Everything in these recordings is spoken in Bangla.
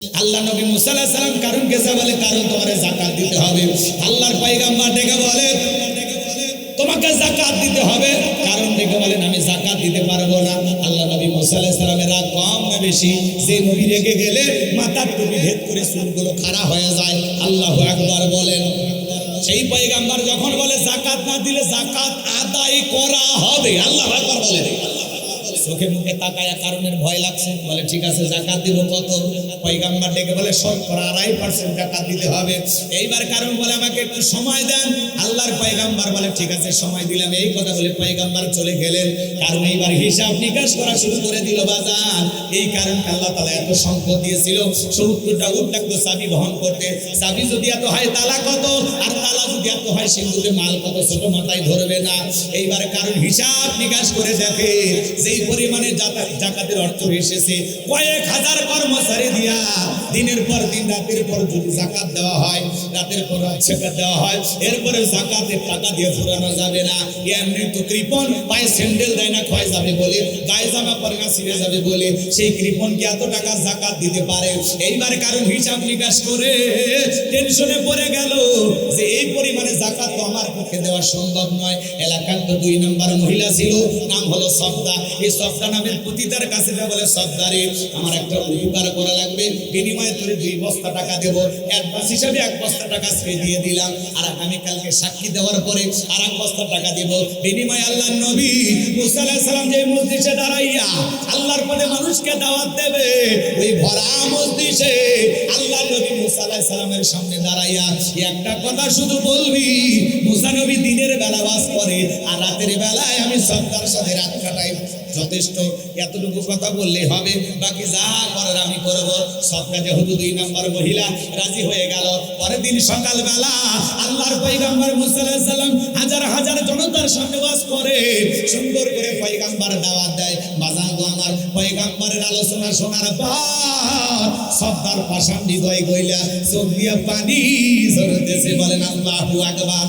আল্লাহ নবী মুসা আলাইহিস সালাম কারণ কেসা বলে, কারণ তোমার যাকাত দিতে হবে। আল্লাহর পয়গম্বর ডেকে বলে তোমাকে যাকাত দিতে হবে, কারণ ডেকে বলেন আমি যাকাত দিতে পারবো না। আল্লাহ নবী মুসা আলাইহিস সালামের রাগ কম না বেশি? যে নবী রেগে গেলে মাথার টুপি ভেদ করে চুলগুলো খাড়া হয়ে যায়। আল্লাহু আকবার বলেন। সেই পয়গম্বর যখন বলে যাকাত না দিলে যাকাত আদায় করা হবে, আল্লাহু আকবার বলেন। চোখে মুখে তাকায়া কারণের ভয় লাগছে, বলে ঠিক আছে যাকাত দিব। কত? পয়গম্বর ডেকে বলে 2.5% যাকাত দিতে হবে। এইবার কারণ বলে আমাকে একটু সময় দেন। আল্লাহর পয়গম্বর বলে ঠিক আছে সময় দিলাম। এই কথা বলে পয়গম্বর চলে গেলেন। কারণ এইবার হিসাব নিকাশ করা শুরু করে দিল বাজার। এই কারণ আল্লাহ তাআলা এত সম্পদ দিয়েছিল, 70টা উট লাগতো চাবি বহন করতে। চাবি যদি এত হয় তালা কত, আর তালা যদি এত হয় সিন্ধুকে মাল কত, ছোট মাথায় ধরবে না। এইবার কারণ হিসাব নিকাশ করে দেখে যেই পরিমাণে যাকাতের অর্থ এসেছে, কয়েক হাজার কর্মচারী দিয়া দিনের পর দিন রাতের পর যদি যাকাত দেওয়া হয়, রাতের পর যাকাত দেওয়া হয়, এরপরে যাকাতের টাকা দিয়ে ফুরানো যাবে না। এমনি তো কৃপণ পায়ে স্যান্ডেল দেয় না, ক্ষয় যাবে বলে, গায়ে জামা পরে না ছিঁড়ে যাবে বলে, সেই কৃপণ কি এত টাকা যাকাত দিতে পারে? এইবার কারণ হিসাব নিকাশ করে টেনশনে পড়ে গেল যে এই পরিমাণে যাকাত তো আমার পক্ষে দেওয়া সম্ভব নয়। এলাকার তো 2 নম্বর মহিলা ছিল, নাম হলো সফদা। এই সফদা নামের পতিতার কাছে যা বলে, সফদারে আমার একটা উপকার করা লাগবে, বিনিময়ে তোরে 2 বস্তা টাকা দেব। অ্যাডভান্স হিসাবে 1 বস্তা টাকা সে দিয়ে দিলাম, আর আমি কালকে সাক্ষী দেওয়ার পরে আর 1 বস্তা টাকা দেব। বিনিময়ে আল্লাহর নবী মুসা আলাইহিস সালাম যে মজলিসে দাঁড়াইয়া আল্লাহর পথে মানুষকে দাওয়াত দেবে, ওই ভরা মজলিসে আল্লাহর নবী মুসা আলাইহিস সালামের সামনে দাঁড়াইয়া একটা কথা শুধু বলবি, মুসা নবী দিনের বেলা ওয়াজ করে আর রাতের বেলায় আমি সফদার সাথে রাত কাটাই। যথেষ্ট, এতটুকু কথা বললেই হবে, বাকি যা করার আমি করব। সফদা যেহেতু 2 নম্বর মহিলা রাজি হয়ে গেল। পরের দিন সকালবেলা আল্লাহর পয়গম্বর মুসা আলাইহিস সালাম হাজার হাজার জনতার সামনে ওয়াজ করে, সুন্দর করে পয়গম্বর দাওয়াত দেয়। বাজানো আমার পয়গম্বরের আলোচনা শোনার পর সফদার পাষাণ হৃদয় গইলা চোখ দিয়া পানি ঝরতেছে। বলেন আল্লাহু আকবার।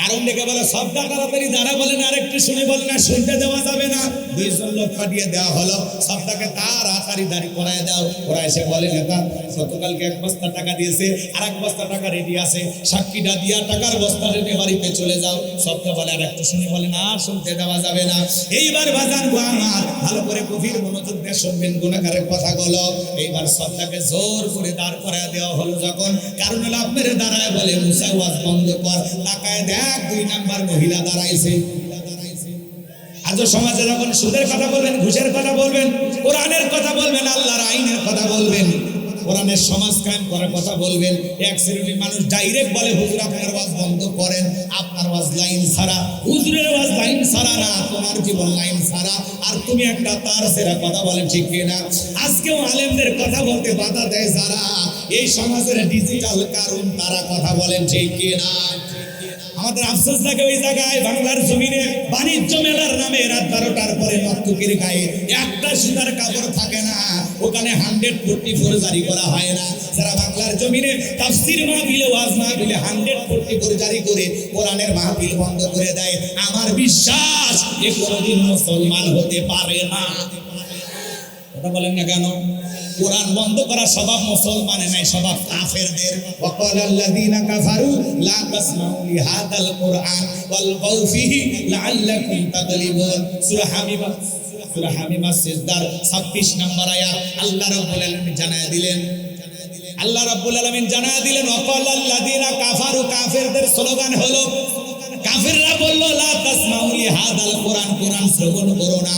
কারণ ডেকে বলে সবটা তাড়াতাড়ি দাঁড়া, বলেন আরেকটু শুনে, বলেন না শুনতে দেওয়া যাবে না। 2 জন লোক পাঠিয়ে দেওয়া হলো, সবটাকে তাড়াতাড়ি দাঁড়ি করায় দাও। ওরা এসে বলে নেতা গতকালকে 1 বস্তা টাকা দিয়েছে, আর 1 বস্তা টাকা রেডি আছে, সাক্ষীটা দিয়া টাকার বস্তা রেডি বাড়িতে চলে যাও। সবটা বলে আর একটু শুনে, বলে না শুনতে দেওয়া যাবে না। এইবার বাজান গো আমার ভালো করে গভীর মনোযোগ দিয়ে শুনবেন গুনাহগারের কথাগুলো। এইবার সবটাকে জোর করে দাঁড় করায় দেওয়া হলো। যখন কারণ হলো আপনার দাঁড়ায় বলে মুসা ওয়াজ বন্ধ কর, তাকায় দেখ 2 নম্বর মহিলা দাঁড়াইছে। আজ সমাজে যখন সুদের কথা বলবেন, ঘুষের কথা বলবেন, কোরআনের কথা বলবেন, আল্লাহর আইনের কথা বলবেন, কোরআনের সমাজ কায়েম করার কথা বলবেন, এক শ্রেণীর মানুষ ডাইরেক্ট বলে হুজুর আপনার ওয়াজ বন্ধ করেন, আপনার ওয়াজ লাইন ছাড়া। হুজুরের ওয়াজ লাইন ছাড়া না, তোমার জীবন লাইন ছাড়া, আর তুমি একটা তার সেরা কথা বলেন, ঠিক কিনা? আজকেও আলেমদের কথা বলতে বাধা দেয় যারা, এই সমাজের ডিজিটাল কারণ তারা কথা বলেন, ঠিক কিনা? আমাদের আফসোস লাগে ওই জায়গায় বাংলার জমিনে বাণিজ্য মেলার নামে রাত 12টার পরে নর্তকীর গায়ে একটা সুতার কাপড় থাকে না, ওখানে 144 জারি করা হয় না। যারা বাংলার জমিনে তাফসীর মাহফিলে ওয়াজ মাহফিলে 144 জারি করে কোরআনের মাহফিল বন্ধ করে দেয়, আমার বিশ্বাস এ কোনোদিন মুসলমান হতে পারে না। কথা বলেন না কেন? কোরআন বন্ধ করার স্বভাব মুসলমানের নাই, স্বভাব কাফেরদের। ওয়াকালাল্লাযীনা কাফারু লা তাসমাউ লিহাযাল কুরআন ওয়ালগাউ ফীহি লাআল্লাকুম তাগলিবুন। সূরা হামিম, সূরা হামিম সিজদার 26 নম্বর আয়াত আল্লাহ রাব্বুল আলামিন জানায় দিলেন, আল্লাহ রাব্বুল আলামিন জানায় দিলেন ওয়াকালাল্লাযীনা কাফারু, কাফেরদের স্লোগান হলো, কাফেররা বলল লা তাসমাউ লিহাযাল কুরআন, কোরআন শ্রবণ করো না।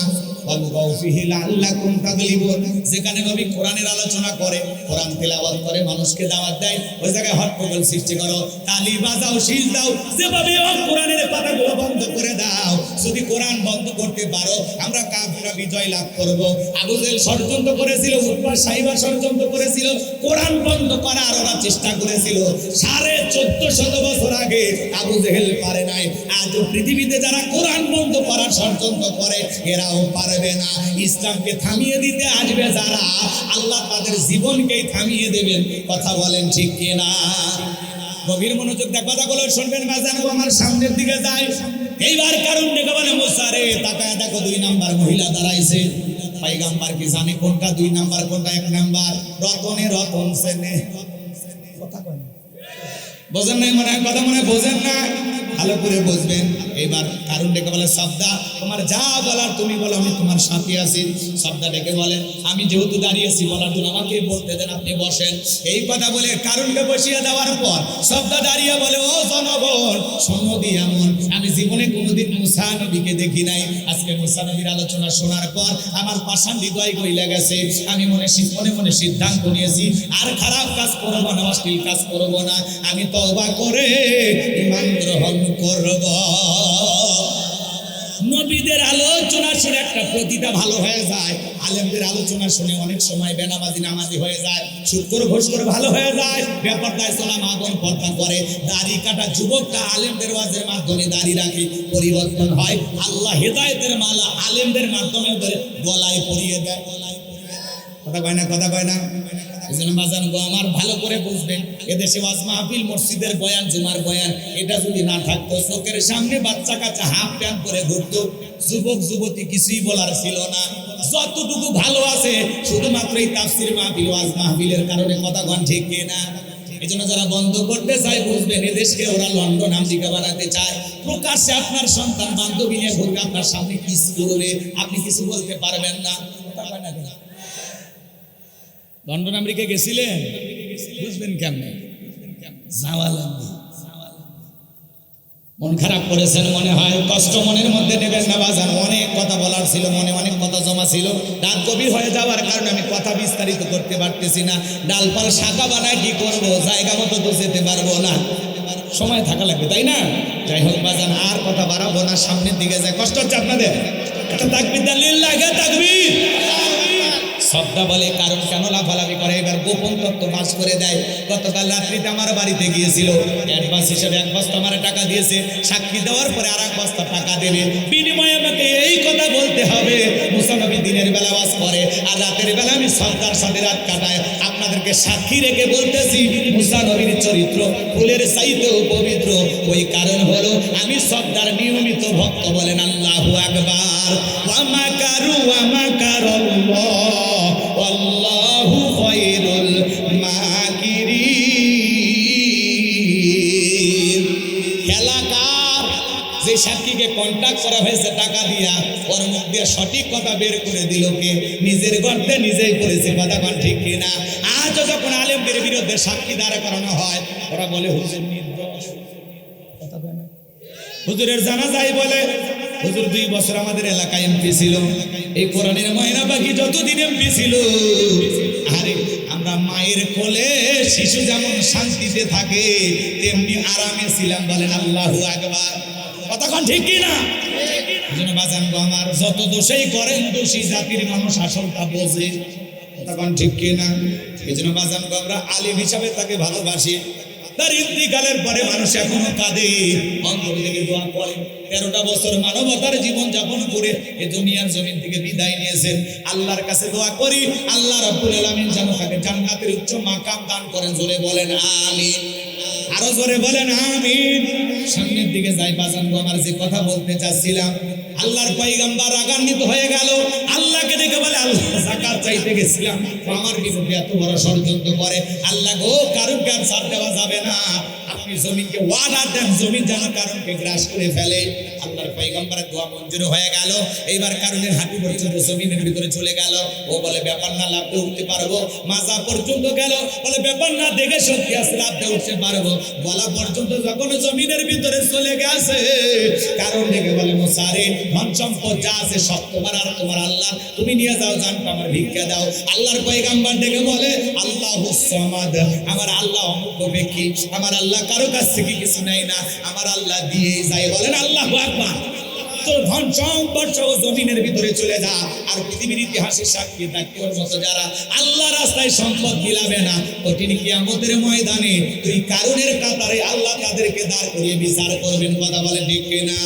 যেখানে নবী কোরআনের আলোচনা করে, কোরআন তেলাওয়াত করে, মানুষকে দাওয়াত দেয়, ওই জায়গায় হট্টগোল সৃষ্টি করো, তালি বাজাও, শীষ দাও, যেভাবে কোরআনের পাতাগুলো বন্ধ করে দাও। যদি কোরআন বন্ধ করতে পারো, আমরা কাফেররা বিজয় লাভ করব। আবু জেহেল ষড়যন্ত্র করেছিল, উতবা সাইবা ষড়যন্ত্র করেছিল, কোরআন বন্ধ করার ওরা চেষ্টা করেছিল। 1450 বছর আগে আবু জেহেল পারে নাই। আজ পৃথিবীতে যারা কোরআন বন্ধ করার ষড়যন্ত্র করে, এরাও পারবে না। ইসলামকে থামিয়ে দিতে আসবে যারা, আল্লাহ তাদের জীবনকেই থামিয়ে দেবেন। কথা বলেন ঠিক কিনা? গভীর মনোযোগ দিয়ে কথাগুলো শুনবেন। বাজান আমার সামনের দিকে যায়। এইবার কারণ ডেকে বলে মুসা রে তাকায় দেখো 2 নম্বর মহিলা দাঁড়াইছে। পয়গম্বর কি জানে কোনটা 2 নাম্বার কোনটা 1 নাম্বার? রতনে রতন সেনে। কথা কয় না, বোঝেন নাই মনে হয়, কথা মনে হয় বোঝেন না, ভালো করে বুঝবেন। এবার কারণ ডেকে বলে সবদা তোমার যা বলার তুমি বলো, আমি তোমার সাথে আছি। সবদা ডেকে বলে আমি যেহেতু দাঁড়িয়েছি বলার জন্য আমাকে বলতে দেন, আপনি বসেন। এই কথা বলে কারণকে বসিয়ে দেওয়ার পর সবদা দাঁড়িয়ে বলে ও জনগণ সন্নতি, এমন আমি জীবনে কোনোদিন মুসা নবীকে দেখি নাই। আজকে মুসা নবীর আলোচনা শোনার পর আমার পাষাণ হৃদয় গইলা গেছে। আমি মনে মনে সিদ্ধান্ত নিয়েছি আর খারাপ কাজ করবো না, অশ্লীল কাজ করবো না। আমি তওবা করে ঈমান গ্রহণ করব। নবীদের আলোচনা শুনে একটা প্রতিটা ভালো হয়ে যায়, আলেমদের আলোচনা শুনে অনেক সময় বেনামাজি নামাজি হয়ে যায়, শুকর ঘোষকর ভালো হয়ে যায়, ব্যাপারটায় চলা মা বোন পর্দা করে, দাড়ি কাটা যুবকটা আলেমদের ওয়াজের মাধ্যমে দাড়ি রাখে, পরিবর্তন হয়। আল্লাহ হেদায়েতের মালা আলেমদের মাধ্যমে ধরে গলায় পরিয়ে দেয়। কথা কয় না, কথা কয় না। এজন্য বাজান গো আমার ভালো করে বুঝবেন, এদেশে ওয়াজ মাহফিল, মসজিদের বয়ান, জুমার বয়ান, এটা যদি না থাকতো, চোখের সামনে বাচ্চা কাচ্চা হাফ প্যান্ট পরে ঘুরতো, যুবক যুবতী কিছুই বলার ছিল না। যতটুকু ভালো আছে শুধুমাত্র এই তাফসীর মাহফিল, ওয়াজ মাহফিলের কারণে। কথা কন ঠিক কিনা? এই জন্য যারা বন্ধ করতে চায় বুঝবেন, এদেশকে ওরা লন্ডন আমেরিকা বানাতে চায়। প্রকাশ্যে আপনার সন্তান বান্ধবী নিয়ে ঘুরবে, আপনার সামনে কিস করবে, আপনি কিছু বলতে পারবেন না। কথা কয় না কেন? লন্ডন আমেরিকা গেছিলেন, বুঝবেন কেমনে? যাওয়া লাগবে। মন খারাপ করেছেন মনে হয়, কষ্ট মনের মধ্যে নেবেন না বাজান। অনেক কথা বলার ছিল, মনে অনেক কথা জমা ছিল। রাত গভীর হয়ে যাওয়ার কারণে আমি কথা বিস্তারিত করতে পারতেছি না। ডালপাল শাখা বানায় কি করবো, জায়গা মতো তো যেতে পারবো না, সময় থাকা লাগবে, তাই না? যাই হোক বাজান, আর কথা বাড়াবো না, সামনের দিকে যায়। কষ্ট হচ্ছে আপনাদের? একটা তাকবীর দেন, লিল্লাহি তাকবীর। সবদা বলে কারণ কেন লাফালাফি করে, এবার গোপন তত্ত্ব ফাঁস করে দেয়। গতকাল রাত্রিতে আমার বাড়িতে গিয়েছিল, অ্যাডভান্স হিসেবে 1 বস্তা আমার টাকা দিয়েছে, সাক্ষী দেওয়ার পরে আর 1 বস্তা টাকা দেবে, বিনিময়ে আমাকে এই কথা বলতে হবে মুসা নবী দিনের বেলা ওয়াজ করে আর রাতের বেলা আমি সবদার সাথে রাত কাটায়। আপনাদেরকে সাক্ষী রেখে বলতেছি, মুসা নবীর চরিত্র ফুলের চাইতেও পবিত্র। ওই কারণ হলো আমি সবদার নিয়মিত ভক্ত। বলেন আল্লাহু আকবার। ওয়া মাকারু ওয়া মাকারাল্লাহ আল্লাহু খায়রুল মাকিরিন। এলাকার যে সাক্ষীকে কন্ট্যাক্ট করা হয়েছে টাকা দিয়া, ওর মুখ দিয়ে সঠিক কথা বের করে দিল কে? নিজের গর্তে নিজেই করেছে। কথা কন ঠিক কিনা? আজও যখন আলেমদের বিরুদ্ধে সাক্ষী দাঁড়া করানো হয়, ওরা বলে হুজুর নির্দোষ। কথা কয় না? হুজুরের জানাজায় বলে হুজুর 2 বছর আমাদের এলাকায় এমপি ছিল, এই কোরআনের ময়না পাখি যতদিন এমপি ছিল, আরে আমরা মায়ের কোলে শিশু যেমন শান্তিতে থাকে তেমনি আরামে ছিলাম। বলেন আল্লাহু আকবার। কতক্ষণ ঠিক কিনা? এজন্য বাজান গো আমার, যত দোষেই করেন দোষী জাতির মানুষ আসলটা বোঝে। কতক্ষণ ঠিক কিনা? এজন্য বাজান গো আমরা আলিম হিসাবে তাকে ভালোবাসি। তার ইন্তিকালের পরে মানুষ এখনো কাঁদে, অন্তর থেকে দোয়া করে। 13টা বছর মানবতার জীবন যাপন করে এই দুনিয়ার জমিন থেকে বিদায় নিয়েছেন। আল্লাহর কাছে দোয়া করি, আল্লাহ রাব্বুল আলামিন যেন তাকে জান্নাতের উচ্চ মাকাম দান করেন। জোরে বলেন আমিন, আরো জোরে বলেন আমিন। সামনের দিকে যাই বাজান গো আমার, যে কথা বলতে চাচ্ছিলাম, আল্লাহর পয়গম্বর রাগান্বিত হয়ে গেল, আল্লাহকে দেখে বলে আল্লাহ যাকাত চাইতে গেছিলাম, আমার বিরুদ্ধে এত বড় ষড়যন্ত্র করে। আল্লাহ গো কারুকে আর ছাড় দেওয়া যাবে না, আপনি জমিনকে ওয়ার্ডার দেন, জমিন যেন কারণকে গ্রাস করে ফেলে। আল্লাহর পয়গম্বরের দোয়া মঞ্জুর হয়ে গেল। এইবার কারণের হাঁটু পর্যন্ত জমিনের ভিতরে চলে গেল। ও বলে ব্যাপার না, লাফতে উঠতে পারবো। মাজা পর্যন্ত গেল, বলে ব্যাপার না, দেখে শক্তি আছে, লাফতে উঠতে পারবো। গলা পর্যন্ত যখন জমিনের ভিতরে চলে গেছে, কারণ দেখে বলে মুসারে ধন সম্পদ যা আছে সব তোমার, আর তোমার আল্লাহ, তুমি নিয়ে যাও, জানটা আমার ভিক্ষা দাও। আল্লাহর পয়গম্বর ডেকে বলে আল্লাহুস সামাদ, আমার আল্লাহ অমুখপেক্ষী, আমার আল্লাহ কারো কাছ থেকে কিছু নেয় না, আমার আল্লাহ দিয়ে যায়। বলেন আল্লাহু আকবার। তোর ধন সম্পদ সহ জমিনের ভিতরে চলে যা, আর পৃথিবীর ইতিহাসে সাক্ষী থাকতে ওর মতো যারা আল্লাহ রাস্তায় সম্পদ বিলাবে না, কঠিন কিয়ামতের ময়দানে তুই কারণের কাতারে আল্লাহ তাদেরকে দাঁড় করিয়ে বিচার করবেন। কথা বলে ঠিক কিনা?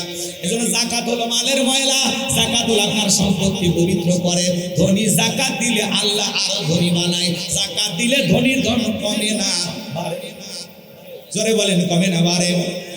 এজন্য যাকাত হলো মালের ময়লা, যাকাত হলো আপনার সম্পত্তি পবিত্র করে। ধনী যাকাত দিলে আল্লাহ আরো ধনী বানায়, যাকাত দিলে ধনীর ধন কমে না বাড়ে না। জোরে বলেন কমে না বাড়ে।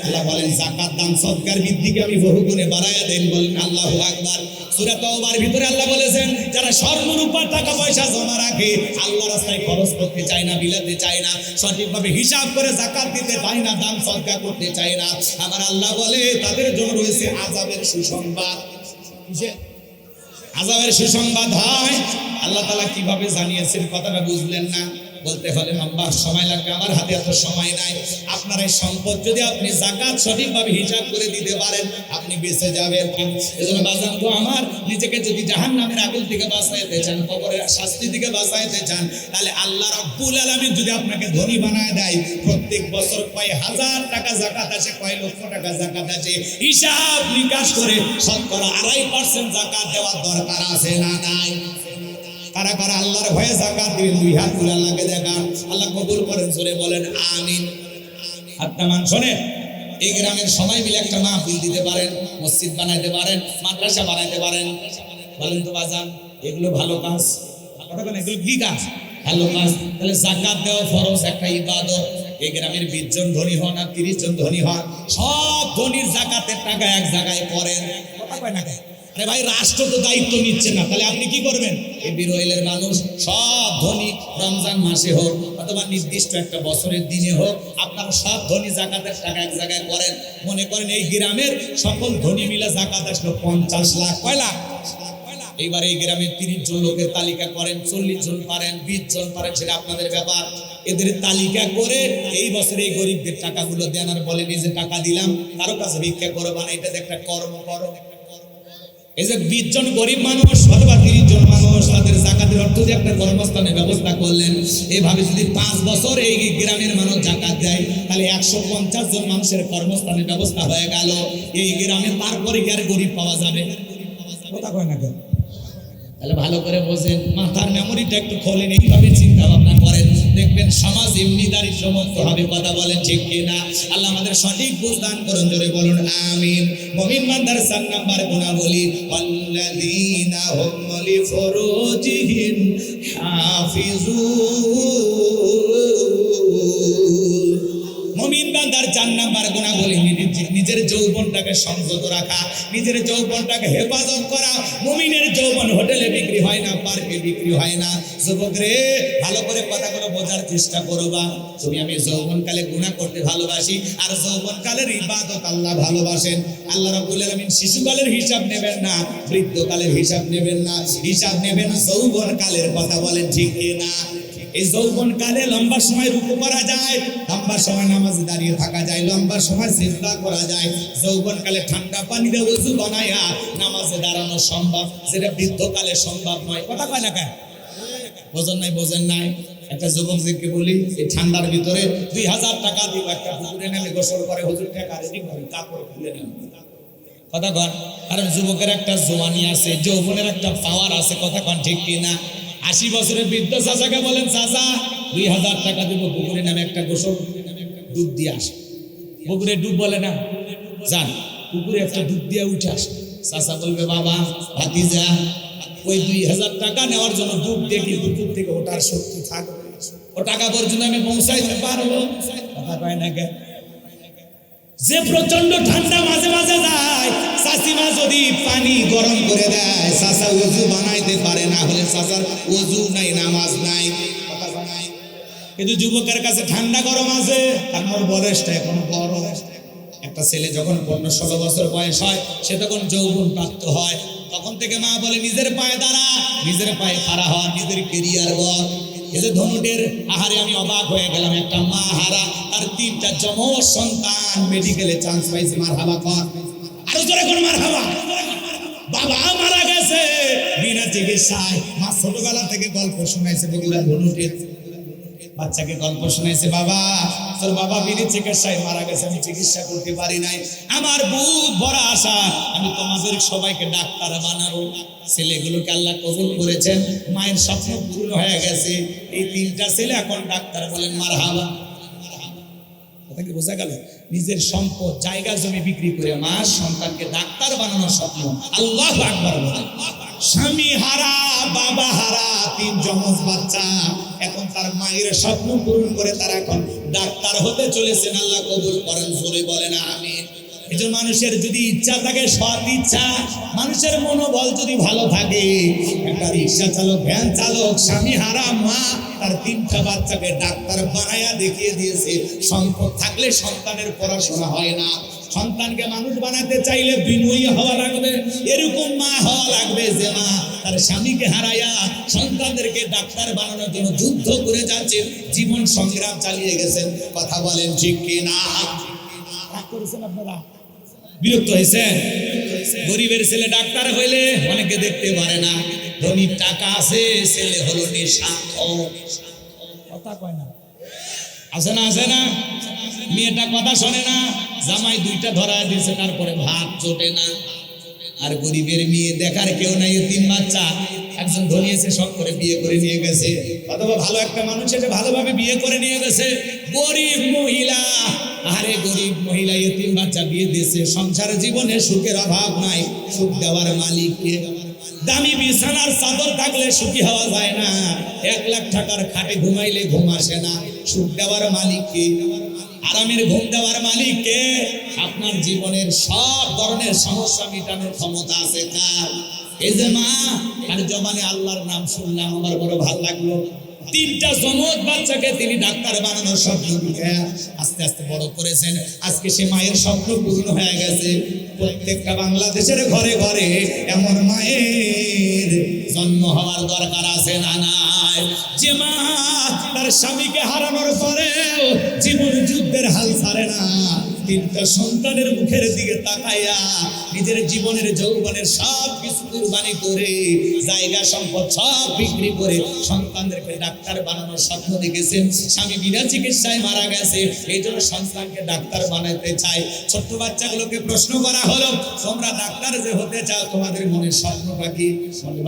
আল্লাহ বলেন জাকাত দান সদকার বৃদ্ধিকে আমি বহু গুণে বাড়ায়া দেন, বলেন আল্লাহু আকবার। সূরা তাওবার ভিতরে আল্লাহ বলেছেন যারা স্বর্ণ রূপা টাকা পয়সা জমা রাখে, আল্লাহ রাস্তায় খরচ করতে চায় না, বিলাতে চায় না, সঠিকভাবে হিসাব করে যাকাত দিতে চায় না, দান সদকা করতে চায় না, আমার আল্লাহ বলে তাদের জন্য রয়েছে আযাবের সুসংবাদ। কিসে আযাবের সুসংবাদ হয়? আল্লাহ তাআলা কিভাবে জানিয়েছেন কথাটা বুঝলেন না? বলতে হলে লম্বা সময় লাগবে, আমার হাতে এত সময় নাই। আপনার এই সম্পদ যদি আপনি যাকাত সঠিকভাবে হিসাব করে দিতে পারেন, আপনি বেঁচে যাবেন। এজন্য বাজান গো আমার, নিজেকে যদি জাহান্নামের আগুন থেকে বাঁচাইতে চান, কবরের শাস্তি থেকে বাঁচাইতে চান, তাহলে আল্লাহ রাব্বুল আলামিন যদি আপনাকে ধনী বানায় দেয়, প্রত্যেক বছর কয় হাজার টাকা যাকাত আসে, কয় লক্ষ টাকা যাকাত আসে, হিসাব নিকাশ করে শতকরা 2.5% যাকাত দেওয়ার দরকার আছে না নাই? কারা কারা আল্লাহর ভয়ে যাকাত দিবেন? দুই হাত তুলে আল্লাহকে দেখান, আল্লাহ কবুল করেন, জোরে বলেন আমিন। আপনার শোনেন, এই গ্রামের সবাই মিলে একটা মাহফিল দিতে পারেন, মসজিদ বানাইতে পারেন, মাদ্রাসা বানাইতে পারেন, বলেন তো বাজান এগুলো ভালো কাজ? এগুলো কি কাজ? ভালো কাজ। তাহলে যাকাত দেওয়া ফরজ, একটা ইবাদত। এই গ্রামের 20 জন ধনী হন আর 30 জন ধনী হন, সব ধনীর যাকাতের টাকা এক জায়গায় করেন। কথা কয় না? আরে ভাই, রাষ্ট্র তো দায়িত্ব নিচ্ছে না, তাহলে আপনি কি করবেন? এই বিরোহিলের মানুষ সব ধনী, রমজান মাসে হোক অথবা নির্দিষ্ট একটা বছরের দিনে হোক, আপনারা সব ধনী যাকাতের টাকা এক জায়গায় করেন। মনে করেন এই গ্রামের সকল ধনী মিলে যাকাত আসলো 50 লাখ। কয় লাখ? এইবার এই গ্রামের 30 জন লোকের তালিকা করেন, 40 জন পারেন, 20 জন পারেন, সেটা আপনাদের ব্যাপার। এদের তালিকা করে এই বছরে এই গরিবদের টাকাগুলো দেন, আর বলে নিজে টাকা দিলাম, কারো কাছে ভিক্ষা করবা না, এটা একটা কর্ম করো। এই যে 20 জন গরিব মানুষ অথবা 30 জন মানুষ, তাদের যাকাতের অর্থ দিয়ে একটা কর্মস্থানের ব্যবস্থা করলেন। এইভাবে যদি 5 বছর এই গ্রামের মানুষ যাকাত দেয়, তাহলে 150 জন মানুষের কর্মস্থানের ব্যবস্থা হয়ে গেল এই গ্রামে। তারপরে কি আর গরিব পাওয়া যাবে? কথা কয় না কেন? তাহলে ভালো করে বোঝেন, মাথার মেমোরিটা একটু খোলেন, এইভাবে চিন্তা ভাবনা করেন, দেখবেন সমাজ এমনি দারিদ্র মুক্ত হবে। কথা বলেন ঠিক কিনা? আল্লাহ আমাদের সঠিক বুঝ দান করুন, জোরে বলুন আমিন। মুমিন বান্দার 4 নাম্বার গুণাবলী, ওয়াল্লাযীনা হুম লিফুরুজিহিম হাফিজুন। মুমিন বান্দার 4 নাম্বার গুণাবলী, নিজের যৌবনটাকে সংযত রাখা, নিজের যৌবনটাকে হেফাজত করা। মুমিনের যৌবন হোটেলে বিক্রি হয় না, পার্কে বিক্রি হয় না। যুবক রে, ভালো করে কথাগুলো বোঝার চেষ্টা করবা। আমি যৌবনকালে গুনাহ করতে ভালোবাসি, আর যৌবনকালের ইবাদত আল্লাহ ভালোবাসেন। আল্লাহ রাব্বুল আলামিন শিশুকালের হিসাব নেবেন না, বৃদ্ধকালের হিসাব নেবেন না, হিসাব নেবেন যৌবনকালের। কথা বলেন ঠিক কিনা? এই যৌবনকালে লম্বা সময় রুকু করা যায়, লম্বা সময় নামাজে দাঁড়িয়ে থাকা যায়, লম্বা সময় সিজদা করা যায়। যৌবনকালে ঠান্ডা পানি দিয়ে ওযু বানায়া নামাজে দাঁড়ানো সম্ভব, যেটা বৃদ্ধকালে সম্ভব নয়। কথা কয় না কেন? বোঝেন নাই? একটা যুবকদেরকে বলি, এই ঠান্ডার ভিতরে 2000 টাকা দিব, একটা পুকুরে নেমে গোসল করে, হুজুর টাকা রেডি করে কাপড় খুলে নেন। কথা কন? কারণ যুবকের একটা জওয়ানি আছে, যৌবনের একটা পাওয়ার আছে। কথা কন ঠিক কিনা? 80 বছরের বৃদ্ধ চাচাকে বলেন, চাচা 2000 টাকা দিব, পুকুরে নামে একটা গোসল ডুব দিয়ে আসে। পুকুরে ডুব বলে না, যান পুকুরে একটা ডুব দিয়ে উঠে আসে। চাচা বলবে, বাবা ভাতিজা, ওই 2000 টাকা নেওয়ার জন্য ডুব দিয়ে কি পুকুর থেকে ওঠার শক্তি থাকবে? ও টাকা পর্যন্ত আমি পৌঁছাইতে পারবো? কথা কয় না কেন? যে প্রচন্ড ঠান্ডা মাঝে মাঝে যায়, চাচিমা যদি পানি গরম করে দেয়, চাচা ওযু বানাইতে পারে না, হলে চাচার ওযু নাই, নামাজ নাই। কিন্তু যুবকের কাছে ঠান্ডা গরম আছে, তার বয়সটা এখন বড়। একটা ছেলে যখন 15-16 বছর বয়স হয়, সে তখন যৌবন প্রাপ্ত হয়। তখন থেকে মা বলে, নিজের পায়ে দাঁড়া, নিজের পায়ে খাড়া হ, নিজের কেরিয়ার গড়। এই যে ধনুটের আহারে আমি অবাক হয়ে গেলাম, একটা মা হারা, তার 3টা যমজ সন্তান মেডিকেলে চান্স পাইছে। মারহাবা কর, আরো জোরে কোন মারহাবা। বাবা মারা গেছে বিনা চিকিৎসায়। মা ছোটবেলা থেকে গল্প শোনাইছে, বগুড়া ধনুটের বাচ্চাকে গল্প শোনাইছে, বাবা তোর বাবা বিনা চিকিৎসায় মারা গেছে, আমি চিকিৎসা করতে পারি নাই, আমার বুক ভরা আশা আমি তোমাদের সবাইকে ডাক্তার বানাবো। ছেলেগুলোকে আল্লাহ কবুল করেছেন, মায়ের স্বপ্ন পূর্ণ হয়ে গেছে। এই 3টা ছেলে এখন ডাক্তার। বলেন মারহাবা। কথা কি বোঝা গেল? নিজের সম্পদ, জায়গা জমি বিক্রি করে মা সন্তানকে ডাক্তার বানানোর স্বপ্ন। আল্লাহু আকবার বলেন। স্বামী হারা, বাবা হারা, 3 যমজ বাচ্চা। এখন তার মায়ের স্বপ্ন পূরণ করে তারা এখন ডাক্তার হতে চলেছেন। আল্লাহ কবুল করেন, জোরে বলেন আমিন। এই যে মানুষের যদি ইচ্ছা থাকে, সৎ ইচ্ছা, মানুষের মনোবল যদি ভালো থাকে, একটা রিক্সা চালক, ভ্যান চালক, স্বামী হারা মা তার 3টা বাচ্চাকে ডাক্তার বানায়া দেখিয়ে দিয়েছে। সম্পদ থাকলে সন্তানের পড়াশোনা হয় না। সন্তানকে মানুষ বানাতে চাইলে বিনয়ী হওয়া লাগবে। এরকম মা হওয়া লাগবে যে মা তার স্বামীকে হারাইয়া সন্তানদেরকে ডাক্তার বানানোর জন্য যুদ্ধ করে যাচ্ছে, জীবন সংগ্রাম চালিয়ে গেছেন। কথা বলেন ঠিক কিনা? রাগ করেছেন আপনারা? বিরক্ত হয়েছেন? গরিবের ছেলে ডাক্তার হইলে অনেকে দেখতে পারে না, ধনীর টাকা আছে, ছেলে হলো নিঃস্বার্থ। কথা কয় না? আছে না? আছে না? মেয়েটা কথা শোনে না, জামাই 2টা ধরা দিয়েছে, তারপরে ভাত জোটে না। আর গরিবের মেয়ে দেখার কেউ নাই, 3 বাচ্চা। একজন ধনী এসে শখ করে বিয়ে করে নিয়ে গেছে, অথবা ভালো একটা মানুষ এসে ভালোভাবে বিয়ে করে নিয়ে গেছে। গরিব মহিলা, আরে গরিব মহিলা 3 বাচ্চা বিয়ে দিয়েছে, সংসার জীবনে সুখের অভাব নাই। সুখ দেওয়ার মালিক কে? দামি বিছানার চাদর থাকলে সুখী হওয়া যায় না। 1 লাখ টাকার খাটে ঘুমাইলে ঘুম আসে না। সুখ দেওয়ার মালিক কে? আরামের ঘুম দেওয়ার মালিক কে? আপনার জীবনের সব ধরনের সমস্যা মেটানোর ক্ষমতা আছে কার? এই যে মা, আর জবানে আল্লাহর নাম শুনলাম, আমার বড় ভালো লাগলো। 3টা যমজ বাচ্চাকে তিনি ডাক্তার বানানোর স্বপ্ন দেখে আস্তে আস্তে বড় করেছেন। আজকে সে মায়ের স্বপ্ন পূর্ণ হয়ে গেছে। প্রত্যেকটা বাংলাদেশের ঘরে ঘরে এমন মায়ের জন্ম হওয়ার দরকার আছে না নাই? যে মা তার স্বামীকে হারানোর পরেও জীবন যুদ্ধের হাল ছাড়ে না। 3টা সন্তানের মুখের দিকে তাকাইয়া নিজের জীবনের যৌবনের সব কিছু কুরবানি করে, জায়গা সম্পদ সব বিক্রি করে সন্তানদেরকে ডাক্তার বানানোর স্বপ্ন দেখেছেন। স্বামী বিনা চিকিৎসায় মারা গেছে, এই জন্য সন্তানকে ডাক্তার বানাতে চায়। ছোট্ট বাচ্চাগুলোকে প্রশ্ন করা হলো, তোমরা ডাক্তার যে হতে চাও, তোমাদের মনের স্বপ্নটা কি?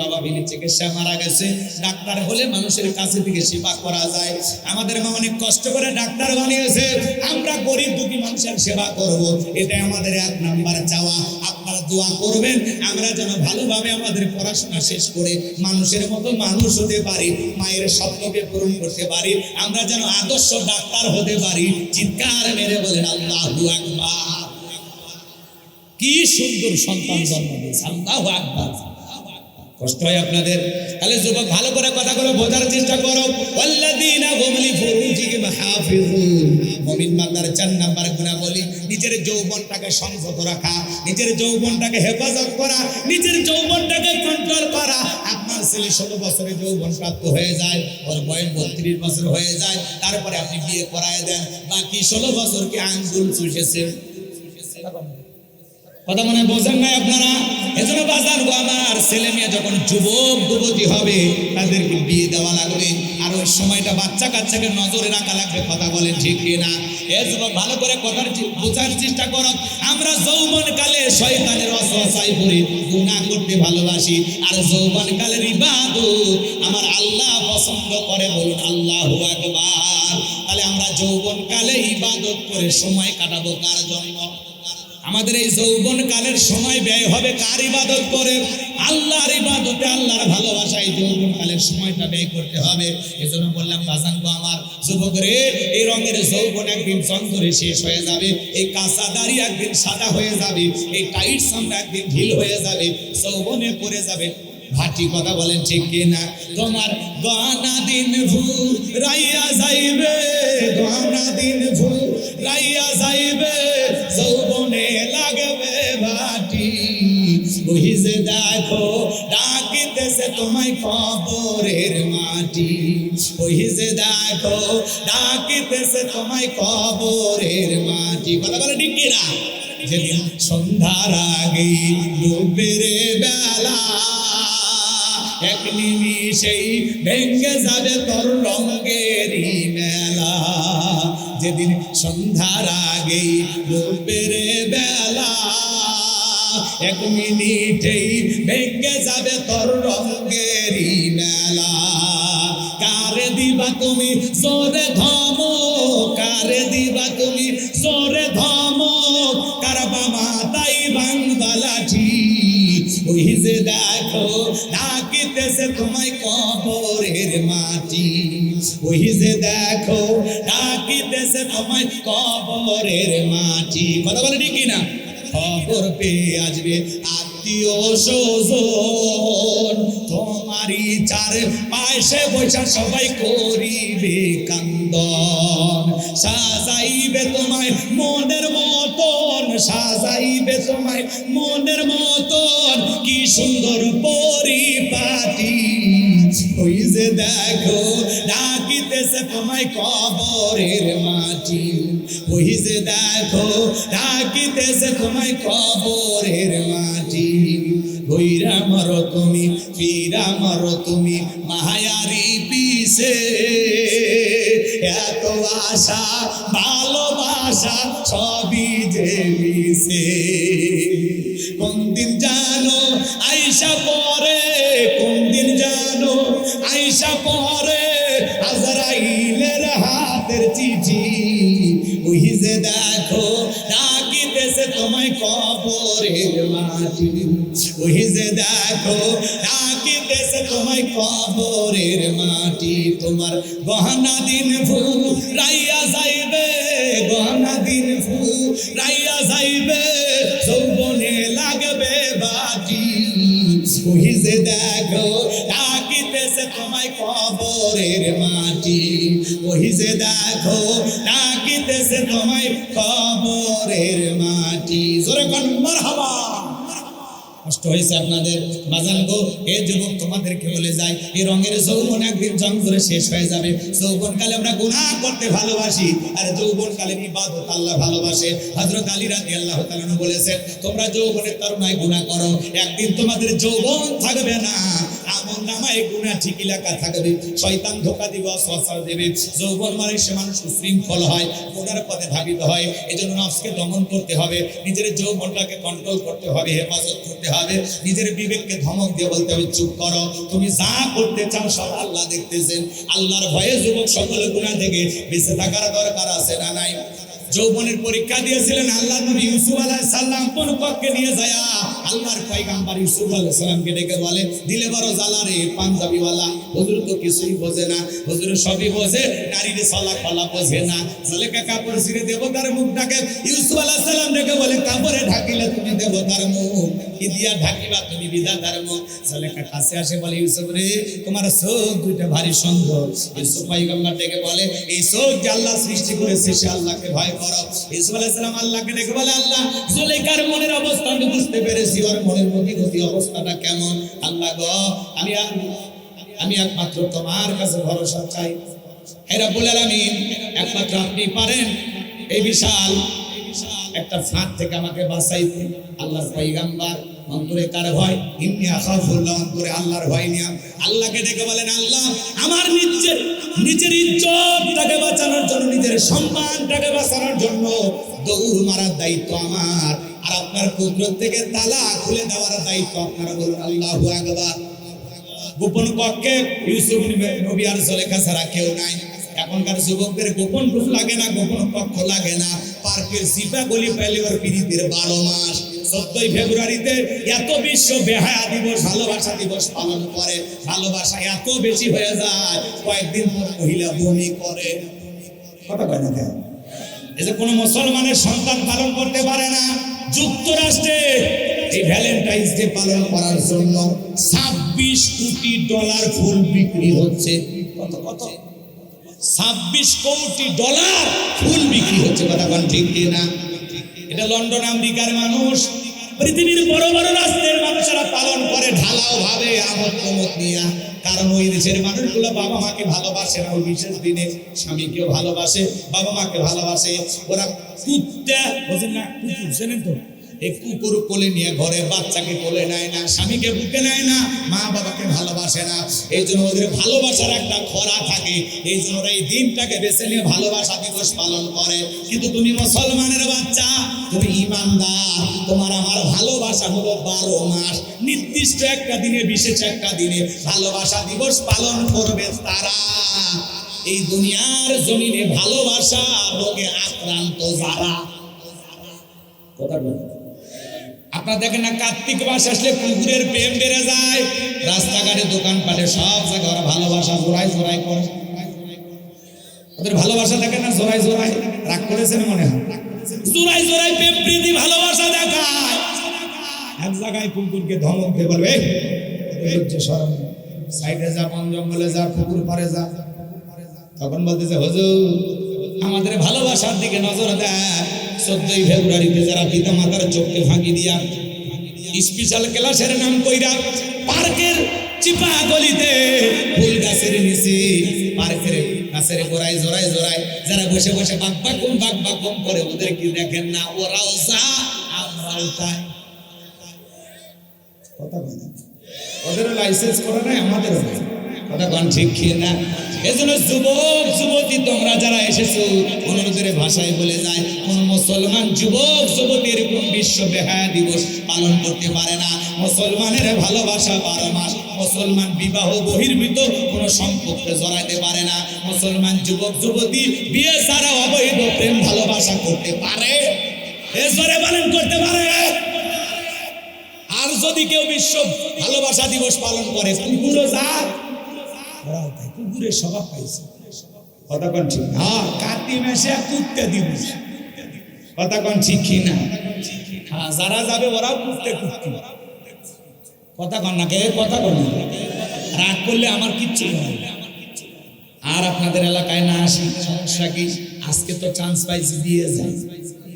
বাবা বিনা চিকিৎসায় মারা গেছে, ডাক্তার হলে মানুষের কাছে থেকে সেবা করা যায়। আমাদের মা অনেক কষ্ট করে ডাক্তার বানিয়েছে, আমরা গরিব দুঃখী মানুষের সেবা করব, এটা আমাদের 1 নাম্বার চাওয়া। আপনারা দোয়া করবেন আমরা যেন ভালোভাবে আমাদের পড়াশোনা শেষ করে মানুষের মতো মানুষ হতে পারি, মায়ের স্বপ্নকে পূরণ করতে পারি, আমরা যেন আদর্শ ডাক্তার হতে পারি। চিৎকার মেরে বলেন আল্লাহু আকবার। কি সুন্দর সন্তান জন্ম দিয়েছে, আল্লাহু আকবার। কষ্ট হয় আপনাদের? তাহলে যুবক ভালো করে কথাগুলো বোঝার চেষ্টা করো। ওয়াল্লাযীনা হুম লিফুরুজিহিম হাফিজুন। মুমিন বান্দার 4 নাম্বার গুণাবলী, নিজের যৌবনটাকে সংযত রাখা, নিজের যৌবনটাকে হেফাজত করা, নিজের যৌবনটাকে কন্ট্রোল করা। আপনার ছেলে 16 বছরে যৌবন প্রাপ্ত হয়ে যায়, ওর বয়স 32 বছর হয়ে যায়, তারপরে আপনি বিয়ে করায় দেন, বাকি 16 বছরকে আঙ্গুল চুষেছেন। কথা মনে বোঝেন নাই আপনারা? এজন্য বাজার গো, আমার ছেলে মেয়ে যখন যুবক যুবতী হবে তাদেরকে বিয়ে দেওয়া লাগবে, আর ওই সময়টা বাচ্চা কাচ্চাকে নজরে রাখা লাগবে। কথা বলেন ঠিক কিনা? এই যুবক ভালো করে কথার বোঝার চেষ্টা করো। আমরা যৌবনকালে শয়তানের ওয়াসওয়াসায় পড়ে গুনাহ করতে ভালোবাসি, আর যৌবনকালের ইবাদত আমার আল্লাহ পছন্দ করে। বলুন আল্লাহু আকবার। তাহলে আমরা যৌবনকালে ইবাদত করে সময় কাটাবো কার জন্য? আমাদের এই যৌবন কালের সময় ব্যয় হবে কার ইবাদত করে? আল্লাহর ইবাদতে, আল্লাহর ভালোবাসায় যৌবন কালের সময়টা ব্যয় করতে হবে। এজন্য বললাম বাজান গো আমার, যুবক রে, এই রঙের যৌবন একদিন চন্দরে শেষ হয়ে যাবে, এই কাঁচা দাড়ি একদিন সাদা হয়ে যাবে, এই টাইট চামড়া একদিন ঢিল হয়ে যাবে, যৌবনে পড়ে যাবে ভাটি। কথা বলেন ঠিক কিনা? তোমার গহনা দিন রাইয়া যাইবে, গহনা দিন রাইয়া যাইবে, যৌবনে লাগবে ভাটি। ওই যে দেখো ডাকিতেছে তোমায় কবরের মাটি, ওই যে দেখো ডাকিতেছে তোমায় কবরের মাটি। কথা বলে ঠিক কিনা? যেদিন সন্ধ্যার আগে ডুবের বেলা, এক নিমিষেই ভেঙে যাবে তোর রঙেরই মেলা। যেদিন সন্ধ্যার আগে ডুবের বেলা, এক মিনিটেই ভেঙে যাবে তোর রঙেরই মেলা। কারে দিবা তুমি জোরে ধমক, কারে দিবা তুমি জোরে ধমক, কার বাবা তাই বাংলা লাঠি। ওই যে দেখো ডাকিতেছে তোমায় কবরের মাটি, ওই যে দেখো ডাকিতেছে তোমায় কবরের মাটি। কথা বলে ঠিক কিনা? খবর পেয়ে আসবে আত্মীয় স্বজন, তোমারই চার পাশে বৈশা সবাই করিবে কান্দন। সাজাইবে তোমায় মনের মতন, সাজাইবে তোমায় মনের মতন, কি সুন্দর পরিপাটি। ওই যে দেখো ডাকিতেছে তোমায় কবরের মাটি, ওই যে দেখো ডাকিতেছে তোমায় কবরের মাটি। ভৈরা মারো তুমি, ফিরা মারো তুমি মায়ারি পিছে, এত আশা ভালোবাসা সবই যে মিশে। কোন দিন জানো আইসা পরে, কোন দিন জানো আইসা পরে আজরাইলের হাতের চিঠি। ওই যে দেখো ডাকিতেছে তোমায় কবরের মাটি, ওই যে দেখো ডাকিতেছে তোমায় কবরের মাটি। তোমার গহনা দিন রাইয়া যাইবে, গহনা দিন রাইয়া যাইবে, যৌবনে লাগবে বাটি। ওই যে দেখো ডাকিতেছে তোমায় কবরের মাটি, ওই যে দেখো ডাকিতেছে তোমায় কবরের মাটি। জোরে কোন মারহাবা। কষ্ট হয়েছে আপনাদের বাজান গো। এ যুবক তোমাদেরকে বলে যায়, এই রঙের যৌবন একদিন জং ধরে শেষ হয়ে যাবে। যৌবন কালে আমরা গুনাহ করতে ভালোবাসি, আর যৌবন কালে ইবাদত আল্লাহ ভালোবাসে। হযরত আলী রাদিয়াল্লাহু তাআলা বলেছেন, তোমরা যৌবনের তরুণায় গুনাহ করো, একদিন তোমাদের যৌবন থাকবে না, আমলনামায় গুনাহ ঠিকই লেখা থাকবে। শয়তান ধোঁকা দিবে, ওয়াসওয়াসা দেবে। যৌবন মানে সে মানুষ উশৃঙ্খল হয়, গুনার পথে ধাবিত হয়। এজন্য নফসকে দমন করতে হবে, নিজের যৌবনটাকে কন্ট্রোল করতে হবে, হেফাজত করতে হবে, নিজের বিবেককে ধমক দিয়ে বলতে হবে চুপ করো, তুমি যা করতে চাও সব আল্লাহ দেখতেছেন। আল্লাহর ভয়ে যুবক সকল গুনাহ থেকে বেঁচে থাকার দরকার আছে না নাই? যৌবনের পরীক্ষা দিয়েছিলেন আল্লাহ নবী ইউসুফ আলাইহিস সালাম। কোন কক্ষে নিয়ে যায় আল্লাহর পয়গম্বর ইউসুফ আলাইহিস সালামকে ডেকে বলে, দিলে বড় জ্বালা রে পাঞ্জাবিওয়ালা, হুজুর তো কিছুই বোঝে না, হুজুর সবই বোঝে, নারীর চলা কলা বোঝে না। জুলেখা কাপড় ছিঁড়ে দেবতার মুখটাকে ইউসুফ আলাইহিস সালাম ডেকে বলে, কাপড়ে ঢাকিলে তুমি দেবতার মুখ, কি দিয়া ঢাকিবা তুমি বিধাতার মুখ। জুলেখা কাছে আসে বলে, ইউসুফ রে তোমার চোখ দুইটা ভারী সুন্দর। ইউসুফ পয়গম্বর ডেকে বলে, এই চোখ যে আল্লাহ সৃষ্টি করেছে সে আল্লাহকে ভয় করো। ইউসুফ আলাইহিস সালাম আল্লাহকে ডেকে বলে, আল্লাহ জুলেখার মনের অবস্থা আমি বুঝতে পেরেছি, ওর মনের গতি অবস্থাটা কেমন। আল্লাহ গো আমি একমাত্র তোমার কাছে ভরসা চাই। হে রব্বুল আলামিন, একমাত্র আপনি পারেন এই বিশাল একটা ফাঁদ থেকে আমাকে বাঁচাইতে। আল্লাহর পয়গম্বর অন্তরে কার ভয়? ইন্নী আখাফুল্লাহ, অন্তরে আল্লাহর ভয় নিয়ে আল্লাহকে ডেকে বলেন, আল্লাহ আমার নিজের ইজ্জতটাকে বাঁচানোর জন্য, নিজের সম্মানটাকে বাঁচানোর জন্য দৌড় মারার দায়িত্ব আমার, আর আপনার কুদরত থেকে তালা খুলে দেওয়ার দায়িত্ব আপনারা। বলুন আল্লাহু আকবার। গোপন কক্ষে ইউসুফ নবী আর জুলেখা ছাড়া কেউ নাই। এখনকার যুবকদের গোপন রূপ লাগে না, গোপন কক্ষ লাগে না। পার্কের সিপা গলি পাইলে ওর পিরিতের 12 মাস। 14 ফেব্রুয়ারিতে এত বিশ্ব বেহায়া দিবস, ভালোবাসা দিবস পালন করে। ভালোবাসা এত বেশি হয়ে যায়, কয়েকদিন পর মহিলা বমি করে। কথা কয় না কেন? এই যে কোনো মুসলমানের সন্তান পালন করতে পারে না। যুক্তরাষ্ট্রে এই ভ্যালেন্টাইন্স ডে পালন করার জন্য $26 কোটি ফুল বিক্রি হচ্ছে। কত কত? $26 কোটি ফুল বিক্রি হচ্ছে। কথা বলেন ঠিক কিনা? এটা লন্ডন আমেরিকার মানুষ, পৃথিবীর বড় বড় রাষ্ট্রের মানুষেরা পালন করে ঢালাও ভাবে, আমোদ প্রমোদ নিয়ে। কারণ ওই দেশের মানুষগুলো বাবা মাকে ভালোবাসে না, ওই বিশেষ দিনে স্বামীকেও ভালোবাসে, বাবা মাকে ভালোবাসে। ওরা কুত্তা বোঝেন না, কুকুর চেনেন তো? এই কুকুর কোলে নিয়ে ঘরে বাচ্চাকে কোলে নেয় না, স্বামীকে বুকে নেয় না, মা বাবাকে ভালোবাসে না। এই জন্য ওদের ভালোবাসার একটা খরা থাকে। এই জন্য ওরা এই দিনটাকে বেছে নিয়ে ভালোবাসা দিবস পালন করে। কিন্তু তুমি মুসলমানের বাচ্চা, তুমি ইমানদার, তোমার আমার ভালোবাসা হলো 12 মাস। নির্দিষ্ট একটা দিনে, বিশেষ একটা দিনে ভালোবাসা দিবস পালন করবে তারা। এই দুনিয়ার জমিনে ভালোবাসা রোগে আক্রান্ত যারা। কথা বলেন, আপনারা দেখেন না, কার্তিক মাস আসলে কুকুরের প্রেম বেড়ে যায়, রাস্তাঘাটে দোকানপাটে সব জায়গায় ওরা ভালোবাসা জোড়ায় জোড়ায় করে। ওদের ভালোবাসা দেখেন না, জোড়ায় জোড়ায়। রাগ করেছেন মনে হয়? জোড়ায় জোড়ায় প্রেম প্রীতি ভালোবাসা দেখায়। এক জায়গায় কুকুরকে ধমক দিয়ে বলবে, সাইডে যা, বন জঙ্গলে যা, পুকুর পারে যা। তখন বলতেছে, হুজুর আমাদের ভালোবাসার দিকে নজর দেয়। 14ই ফেব্রুয়ারিতে যারা পিতা মাতার চোখকে ফাঁকি দিয়া স্পেশাল ক্লাসের নাম কইরা পার্কের চিপা গলিতে ফুল গাছের নিচে পার্কের গাছের গোড়ায় জোড়ায় জোড়ায় যারা বসে বসে বাক বাক করে, ওদের কি দেখেন না? ওরাও যা, আমরাও তাই। কথা বলেন, ওদেরও লাইসেন্স করে নাই, আমাদেরও নাই। কথা কোন ঠিক খেয়ে না? এজন্য যুবক যুবতী তোমরা যারা এসেছো, অনুরোধের ভাষায় বলে যায়, কোন মুসলমান যুবক যুবতী এরকম বিশ্ব বেহায়া দিবস পালন করতে পারে না। মুসলমানের ভালোবাসা 12 মাস। মুসলমান বিবাহ বহির্ভূত কোন সম্পর্কে জড়াইতে পারে না। মুসলমান যুবক যুবতী বিয়ে ছাড়া অবৈধ প্রেম ভালোবাসা করতে পারে, এজরে পালন করতে পারে। আর যদি কেউ বিশ্ব ভালোবাসা দিবস পালন করে, কুকুরও যা, ওরাও তাই। কুকুরের স্বভাব পাইছে। কথা কোন ঠিক? হ্যাঁ, কার্তিক মাসে কুত্তে দিবস। কথা কোন ঠিক কি না? হ্যাঁ, যারা যাবে ওরাও কুত্তে কুত্তি। কথা কন না কে? কথা কন না। রাগ করলে আমার কিচ্ছু হয় না। আর আপনাদের এলাকায় না আসি, সমস্যা কি? আজকে তো চান্স পাইছি, দিয়ে যাই।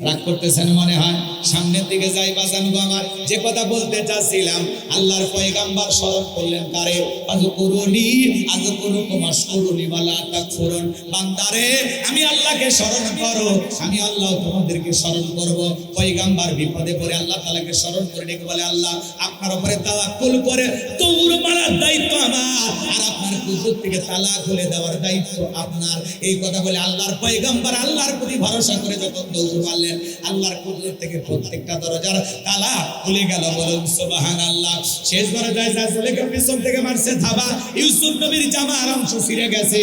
রাগ করতেছেন মনে হয়? সামনের দিকে যাই বাজানগো আমার। যে কথা বলতে চাচ্ছিলাম, আল্লাহর পয়গাম্বর স্মরণ করলেন কারে? আযকুরুনি আযকুরুকুম ওয়াশকুরুনি ওয়ালা তাকফুরুন। বান্দারে আমি আল্লাহকে স্মরণ করো, আমি আল্লাহ তোমাদেরকে স্মরণ করব। পয়গাম্বর বিপদে পড়ে আল্লাহ তাআলাকে স্মরণ করে ডেকে বলে, আল্লাহ আপনার উপরে তাওয়াক্কুল করে দৌড় মারার দায়িত্ব আমার, আর আপনার কুদরত থেকে তালা খুলে দেওয়ার দায়িত্ব আপনার। এই কথা বলে আল্লাহর পয়গাম্বর আল্লাহর প্রতি ভরসা করে যখন দৌড় মারলেন, আল্লাহর কুদরত থেকে প্রত্যেকটা দরজার তালা খুলে গেল। বলুন সুবহানাল্লাহ। শেষ দরজায় যা চলে গেল, পিছন থেকে মারছে ধাবা। ইউসুফ নবীর জামার অংশ ছিঁড়ে গেছে।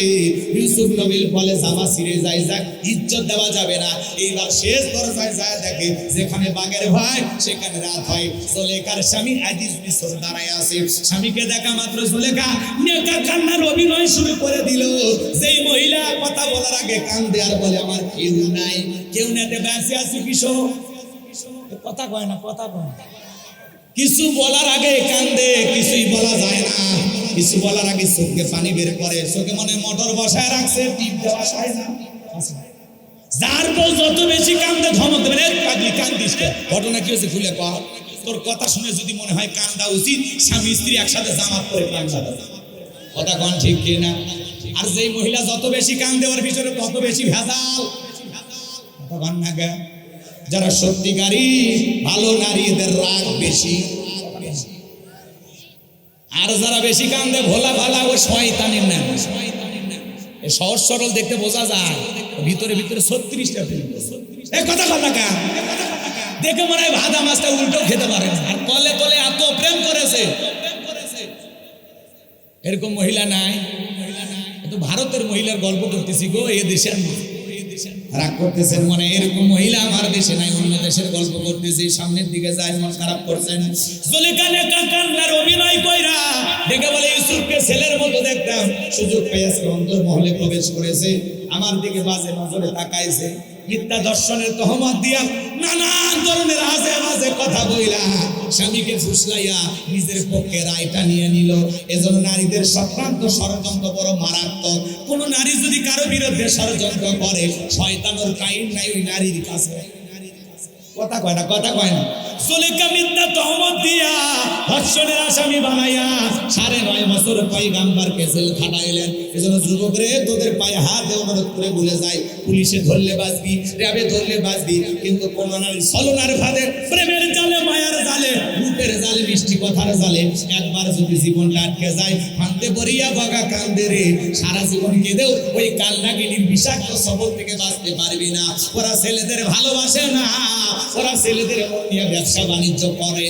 ইউসুফ নবীর বলে জামা ছিঁড়ে যায়, যাক ইজ্জত দেওয়া যাবে না। এইবার শেষ দরজায় যায় দেখে, যেখানে বাঘের ভয় সেখানে রাত হয়। জুলেখার স্বামী আজিজ মিশর দাঁড়ায় আছে। স্বামীকে দেখা মাত্র জুলেখা নেকা কান্নার অভিনয় শুরু করে দিল। যেই মহিলা কথা বলার আগে কান্দে আর বলে, আমার কেউ নাই, কেউ নেতে বেঁচে আছি কিশোর। কথা কয় না, কথা কয় না। কিছু বলার আগে কান্দে, কিছুই বলা যায় না। কিছু বলার আগে চোখে পানি বের করে, চোখে মনে মোটর বসায় রাখছে, টিপ দেওয়া যায় না। যার বউ যত বেশি কান্দে ধমক দেবে, পাগলি কান্দিস কে? ঘটনা কি হয়েছে খুলে কর। তোর কথা শুনে যদি মনে হয় কান্দা উচিত, স্বামী স্ত্রী একসাথে জামাত করে কান্দা। কথা কোন ঠিক কি না? আর যেই মহিলা যত বেশি কান্দে, ওর ভিতরে তত বেশি ভেজাল। কথা কোন না গে? যারা সত্যিকারী ভালো নারী, এদের রাগ বেশি। আর যারা বেশি কান্দে ভোলা ভালা, ও শয়তানের না। সহজ সরল দেখতে বোঝা যায়, ভিতরে ভিতরে 36টা ফিল্ম। এই কথা কন না কে? দেখে মনে হয় ভাদা মাছটা উল্টো খেতে পারে না। আর কলে তলে এত প্রেম করেছে, এরকম মহিলা নাই। তো ভারতের মহিলার গল্প করতেছি গো, এ দেশের রাগ করতেছেন মনে, এরকম মহিলা আমার দেশে নাই, অন্য দেশের গল্প করতেছি। সামনের দিকে যায়, মন খারাপ করছেন। জুলেখা নেকা কান্নার অভিনয় কইরা দেখে বলে, ইউসুফকে ছেলের মতো দেখতাম, সুযোগ পেয়েছে অন্তর্মহলে প্রবেশ করেছে, আমার দিকে বাজে নজরে তাকাইছে, মিথ্যা দর্শনের তহমত দিয়া নানান ধরনের আজে বাজে কথা বইলা স্বামীকে ফুসলাইয়া নিজের পক্ষে রায়টা নিয়ে নিল। এজন্য নারীদের সক্রান্ত ষড়যন্ত্র বড় মারাত্মক। কোন নারী যদি কারো বিরুদ্ধে ষড়যন্ত্র করে, শয়তানের কাইন নাই ওই নারীর কাছে। কথা কয় না, কথা কয় না। জুলেখা মিথ্যা তহমত দিয়া ধর্ষণের আসামি বানাইয়া 9.5 বছর পয়গাম্বরকে জেল খাটাইলেন। এজন্য যুবক রে, তোদের পায়ে হাত দিয়ে অনুরোধ করে বলে যায়, পুলিশে ধরলে বাঁচবি, র্যাবে ধরলে বাঁচবি, কিন্তু কোন নারী ছলনার ফাঁদে, প্রেমের জালে, মায়ার জালে, রূপের জালে, মিষ্টি কথার জালে একবার যদি জীবনটা আটকে যায়, ফাঁদে পড়িয়া বগা কান্দে রে, সারা জীবন কেঁদেও ওই কালনাগিনীর বিষাক্ত সবল থেকে বাঁচতে পারবি না। ওরা ছেলেদের ভালোবাসে না, ওরা ছেলেদের নিয়ে ব্যবসা বাণিজ্য করে।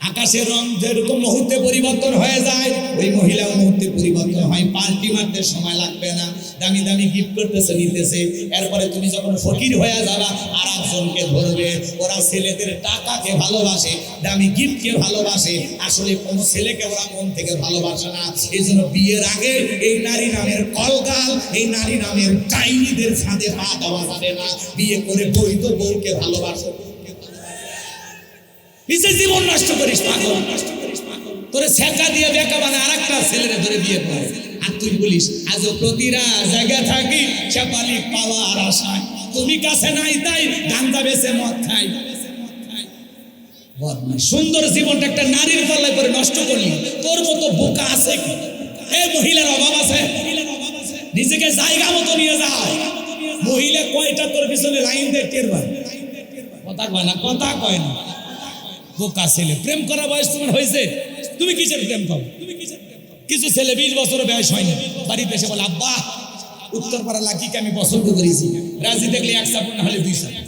আকাশের রং যেরকম মুহূর্তে পরিবর্তন হয়ে যায়, ওই মহিলাও মুহূর্তে পরিবর্তন হয়। পাল্টি মারতে সময় লাগবে না। দামি দামি গিফট করতেছে, নিতেছে। এরপরে তুমি যখন ফকির হয়ে যাবা, আর একজনকে ধরবে। ওরা ছেলেদের টাকাকে ভালোবাসে, দামি গিফটকে ভালোবাসে। আসলে কোনো ছেলেকে ওরা মন থেকে ভালোবাসে না। এই জন্য বিয়ের আগে এই নারী নামের কলগাল, এই নারী নামের ডাইনিদের ফাঁদে পা দেওয়া যাবে না। বিয়ে করে বৈধ বউকে ভালোবাসো, নিজের জীবন নষ্ট করিস পাগল। তোরে ছেঁকা দিয়ে বেকা বানা আর একটা ছেলেরে ধরে বিয়ে করে, আর তুই বলিস আজও প্রতিটা জায়গা থাকি সেপালি পাওয়ার আশায়। তুমি কাছে নাই তাই গান্দা বেছে মদ খাই। সুন্দর জীবনটা একটা নারীর পাল্লায় করে নষ্ট করলি। তোর মতো বোকা আছে কি? এই মহিলার অভাব আছে, নিজেকে জায়গা মতো নিয়ে যায়। মহিলা কয়টা তোর পিছনে লাইন দিয়ে টের পায়, কথা কয় না, কথা কয় না। বোকা ছেলে। প্রেম করা বয়স তোমার হয়েছে, তুমি কিসের প্রেম করো? কিছু ছেলে 20 বছর বয়স হয়নি, বাড়িতে এসে বলে আব্বা উত্তরপাড়া লাকিকে আমি পছন্দ করেছি। রাজি দেখলে 1 চাপুর না হলে 2 চাপুর।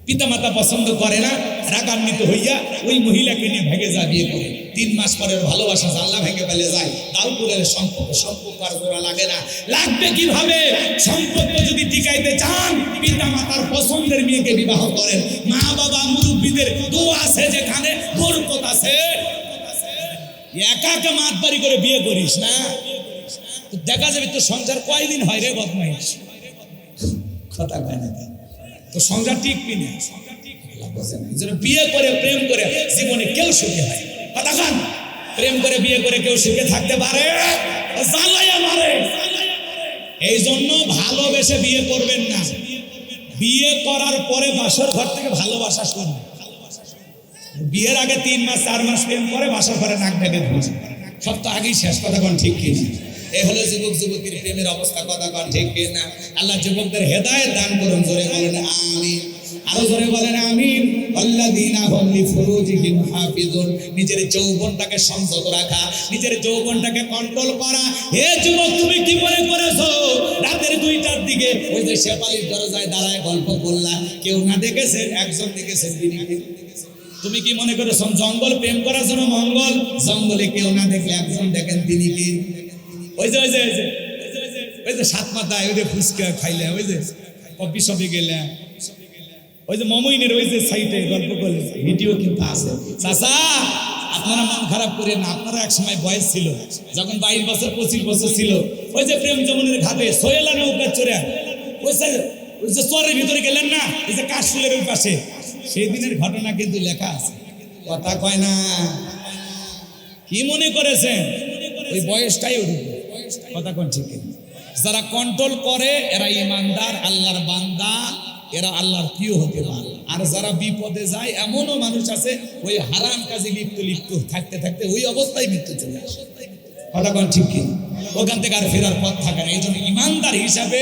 পিতা মাতা পছন্দ করে না, রাগান্বিত হইয়া ওই মহিলাকে নিয়ে ভেগে যা বিয়ে করে। 3 মাস পরের ভালোবাসা জানলা ভেঙে ফেলে যায়। দাউপুরের সম্পর্ক আর জোড়া লাগে না। লাগবে কিভাবে? সম্পর্ক যদি টিকাইতে চান, পিতা মাতার পছন্দের মেয়েকে বিবাহ করেন। মা বাবা মুরব্বীদের দোয়া আছে, যেখানে বরকত আছে। একা একা মাতবাড়ি করে বিয়ে করিস না, দেখা যাবে তোর সংসার কয়দিন হয় রে বদমাইশ। কথা কয় না, তো সংসার টিকবি না। বিয়ে করে প্রেম করে জীবনে কেউ সুখী হয়? কথা কান। প্রেম করে বিয়ে করে কেউ সুখে থাকতে পারে? জ্বালাইয়া মারে। এই জন্য ভালোবেসে বিয়ে করবেন না। বিয়ে করার পরে বাসর ঘর থেকে ভালোবাসা শুরু। বিয়ের আগে 3 মাস 4 মাস প্রেম করে বাসর ঘরে নাক ডেকে ধরছে, সব তো আগেই শেষ। কথা কোন ঠিক কি? এ হলো যুবক যুবতীর প্রেমের অবস্থা। কথা কোন ঠিক কি না? আল্লাহ যুবকদের হেদায়েত দান করুন। জোরে বলেন আমিন। আরো জোরে বলেন আমিন। আল্লাযীনা হুম লিফুরুজিহিম হাফিজুন। নিজের যৌবনটাকে সংযত রাখা, নিজের যৌবনটাকে কন্ট্রোল করা। হে যুবক, তুমি কি মনে করেছো রাতের 2টার দিকে ওই যে শেফালির দরজায় দাঁড়ায় গল্প করলা, কেউ না দেখেছে? একজন দেখেছে, তিনি কে? তুমি কি মনে করেছো জঙ্গল প্রেম করার জন্য মঙ্গল? জঙ্গলে কেউ না দেখলে একজন দেখেন, তিনি কি? ওই যে ওই যে ওই যে 7 মাথায় ওই যে ফুচকা খাইলে, ওই যে কফি শপে গেলে, ওই যে মমইনের ওই যে সাইটে গল্প করলে, ভিডিও কিন্তু আছে। চাচা আপনারা মন খারাপ করেন না, আপনারা এক সময় বয়স ছিল যখন 22 বছর 25 বছর ছিল, ওই যে প্রেম যমুনের ঘাটে সোহেলা নৌকা চড়ে ওই যে চরের ভিতরে গেলেন না, এই যে কাশফুলের ওই পাশে, সেই দিনের ঘটনা কিন্তু লেখা আছে। কথা কয় না। কি মনে করেছেন ওই বয়সটাই ওই কথা কোন ঠিক? যারা কন্ট্রোল করে এরা ইমানদার, আল্লাহর বান্দা, এরা আল্লাহর প্রিয় হতে পারে। আর যারা বিপদে যায়, এমনও মানুষ আছে ওই হারাম কাজে লিপ্ত থাকতে থাকতে ওই অবস্থায় মৃত্যু চলে আসে। কথা কোন ঠিক কি? ওখান থেকে আর ফেরার পথ থাকে না। এই জন্য ইমানদার হিসাবে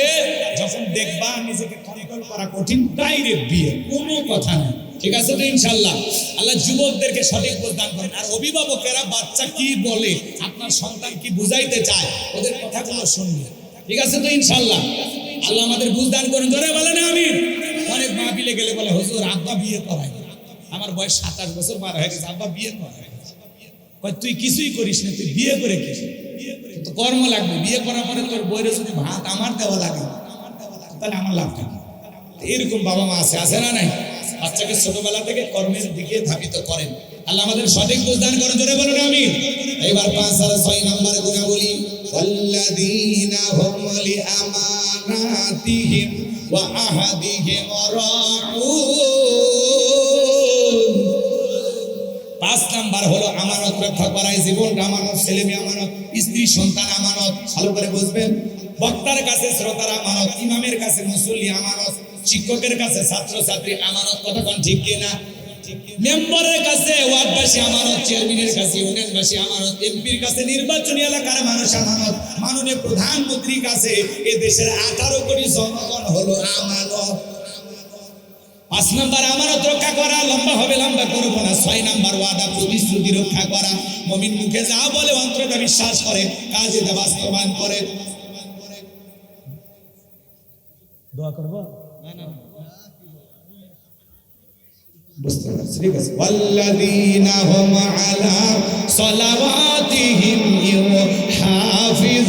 যখন দেখবা নিজেকে কন্ট্রোল করা কঠিন, ডাইরেক্ট বিয়ে, কোনো কথা নেই। ঠিক আছে তো ইনশাল্লাহ? আল্লাহ যুবকদেরকে সঠিক প্রদান করেন। আর অভিভাবকেরা বাচ্চা কি বলে, আপনার সন্তান কি বুঝাইতে চায়, ওদের কথাগুলো শুনবে। ঠিক আছে তো ইনশাল্লাহ? আল্লাহ আমাদের বুঝদান করেন। জোরে বলেন আমিন। অনেক মাহফিলে গেলে বলে হুজুর আব্বা বিয়ে করায়, আমার বয়স 27 বছর পার হয়ে গেছে, আব্বা বিয়ে করায়। তুই কিছুই করিস না, তুই বিয়ে করে কি? তো কর্ম লাগবে। বিয়ে করার পরে তোর বইরে যদি ভাত আমার দেওয়া লাগে, তাহলে আমার লাভ থাকে। এরকম বাবা মা আছে না নাই? বাচ্চাকে ছোটবেলা থেকে কর্মের দিকে ধাবিত করেন। আল্লাহ আমাদের সঠিক বুঝদান করেন। জোরে বলেন আমিন। এবার 5 আর 6 নম্বরে গুণাবলী। ওয়াল্লাযীনা হুম লিআমানাতিহিম ওয়া আহাদিহিম রাউন। 5 নাম্বার হলো আমানত রক্ষা করা। জীবনটা আমানত, ছেলে মেয়ে আমানত, স্ত্রী সন্তান আমানত। ভালো করে বুঝবেন। বক্তার কাছে শ্রোতার আমানত, ইমামের কাছে মুসল্লি আমানত, শিক্ষকের কাছে ছাত্র ছাত্রী আমানত। কথা কোন ঠিক কিনা? মেম্বারের কাছে ওয়ার্ডবাসী আমানত, চেয়ারম্যানের কাছে ইউনিয়নবাসী আমানত, এমপির কাছে নির্বাচনী এলাকার মানুষ আমানত, মাননীয় প্রধানমন্ত্রীর কাছে এ দেশের 18 কোটি জনগণ হলো আমানত। 5 নাম্বার আমানত রক্ষা করা। লম্বা হবে, লম্বা করবো না। 6 নাম্বার ওয়াদা প্রতিশ্রুতি রক্ষা করা। মুমিন মুখে যা বলে অন্তরে বিশ্বাস করে, কাজে তা বাস্তবায়ন করে। দোয়া করবো? না না, বুঝতে পারছি, ঠিক আছে। ওয়াল্লাযীনা হুম আলা সালাওয়াতিহিম ইউহাফিজুন।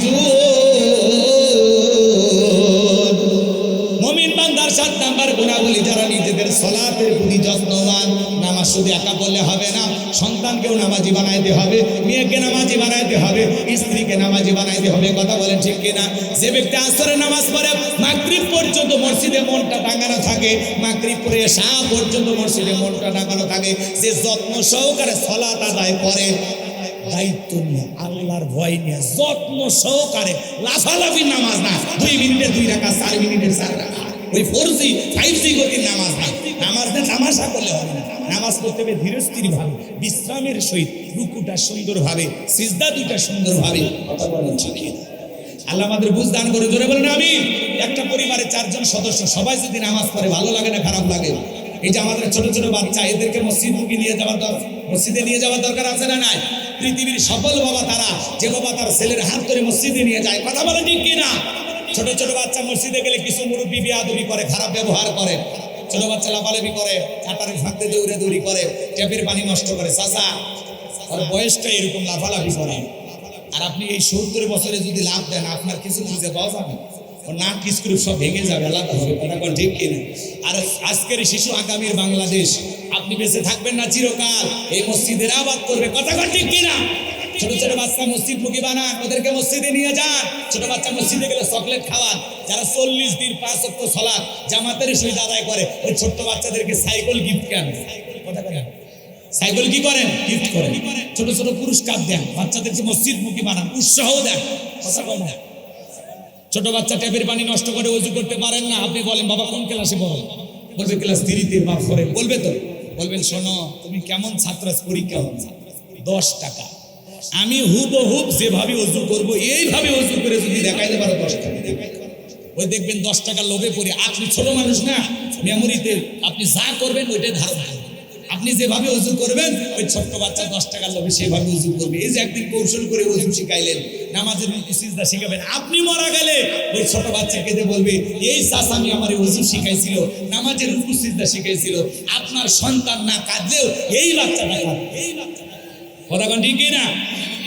মুমিন বান্দার 7 নাম্বার গুণাবলী, যারা নিজেদের সালাতের প্রতি যত্নবান। নামাজ শুধু একা পড়লে হবে না, সন্তানকেও নামাজি বানাইতে হবে, মেয়েকে নামাজি বানাইতে হবে, স্ত্রীকে নামাজি বানাইতে হবে। কথা বলেন ঠিক কিনা? যে ব্যক্তি আসরের নামাজ পড়ে মাগরিব পর্যন্ত মসজিদে মনটা টাঙানো থাকে, মাগরিব পড়ে এশা পর্যন্ত মসজিদে মনটা টাঙানো থাকে, যে যত্ন সহকারে সালাত আদায় করে, দায়িত্ব নিয়ে, আল্লাহর ভয় নিয়ে, যত্ন সহকারে, লাফালাফি নামাজ না, 2 মিনিটে 2 রাকাত, 4 মিনিটে 4 রাকাত, ওই 4G 5G গতির নামাজ না। নামাজ না তামাশা করলে হবে না, নামাজ পড়তে হবে ধীর স্থির ভাবে, বিশ্রামের সহিত, রুকুটা সুন্দর ভাবে, সিজদা দুটা সুন্দর ভাবে। কথা বলেন ঠিক কি? আল্লাহ আমাদের বুঝ দান করে, জোরে বলেন আমিন। একটা পরিবারে 4 জন সদস্য, সবাই যদি নামাজ পড়ে, ভালো লাগে না খারাপ লাগে? এই যে আমাদের ছোট ছোট বাচ্চা, এদেরকে মসজিদে নিয়ে যাওয়ার দরকার আছে না নাই? পৃথিবীর সফল বাবা তারা, যে বাবা তার ছেলের হাত ধরে মসজিদে নিয়ে যায়। কথা বলেন ঠিক কিনা? ছোট ছোট বাচ্চা মসজিদে গেলে কিছু মুরব্বি বেয়াদবি করে, খারাপ ব্যবহার করে, ছোট বাচ্চা লাফালাফি করে, কাটারের ফাঁকতে দৌড়ি করে, ট্যাপের পানি নষ্ট করে। চাচা, ওর বয়সটা এরকম লাফালাফি করে, আর আপনি এই 70 বছরে যদি লাভ দেন, আপনার কিছু খুঁজে পাওয়া যাবে, ওর নাক স্ক্রু সব ভেঙে যাবে, আলাদা হবে। কথা বলেন ঠিক কিনা? আর আজকের শিশু আগামীর বাংলাদেশ, আপনি বেঁচে থাকবেন না চিরকাল, এই মসজিদের আবাদ করবে। কথা বলেন ঠিক কিনা? ছোট ছোট বাচ্চা মসজিদমুখী বানান, ওদেরকে মসজিদে নিয়ে যান। ছোট বাচ্চা মসজিদে গেলে চকলেট খাওয়ান। যারা 40 দিন 5 ওয়াক্ত সালাত জামাতের সহিত আদায় করে, ওই ছোট্ট বাচ্চাদেরকে সাইকেল গিফট কেন? কথা বলেন, সাইকেল কি করেন? গিফট করেন। ছোট ছোট পুরস্কার দেন, বাচ্চাদেরকে মসজিদমুখী বানান, উৎসাহ দেন। কথা বলেন। ছোট বাচ্চা ট্যাপের পানি নষ্ট করে ওযু করতে পারেন না, আপনি বলেন বাবা কোন ক্লাসে পড়ো? বলবে ক্লাস 3-তে। মাফ করে বলবে তো, বলবেন শোনো তুমি কেমন ছাত্র, পরীক্ষা হবে 10 টাকা, আমি হুবহুব যেভাবে ওযু করব এইভাবে ওযু করে যদি দেখাইতে পারো 10 টাকা। ওই দেখবেন 10 টাকা লোভে পড়ে, আপনি ছোট মানুষ না, মেমোরিতে আপনি যা করবেন ওইটাই ধারণ করবেন। আপনি যেভাবে ওযু করবেন, ওই ছোট্ট বাচ্চা 10 টাকার লোভে সেভাবে ওযু করবে। এই যে একদিন কৌশল করে ওযু শিখাইলেন, নামাজের রুকু সিজদা শিখাবেন, আপনি মারা গেলে ওই ছোট বাচ্চাকে যে বলবে এই চাচা আমি আমার ওযু শিখাইছিল, নামাজের রুকু সিজদা শিখাইছিল। আপনার সন্তান না কাঁদলেও এই বাচ্চাটা কাঁদবে। কথা কোন ঠিক না?